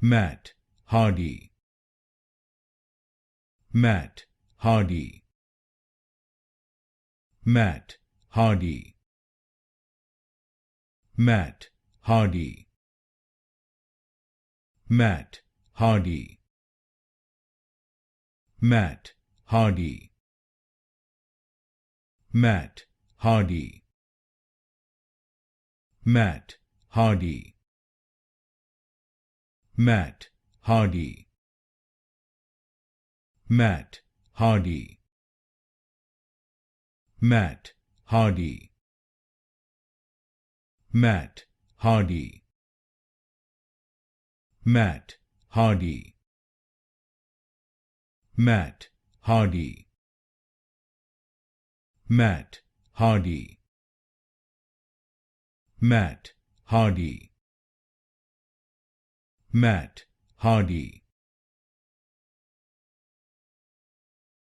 Matt Hardy, Matt Hardy, Matt Hardy, Matt Hardy, Matt Hardy, Matt Hardy, Matt Hardy, Matt Hardy, Matt Hardy, Matt Hardy, Matt Hardy, Matt Hardy, Matt Hardy, Matt Hardy, Matt Hardy, Matt Hardy, Matt Hardy,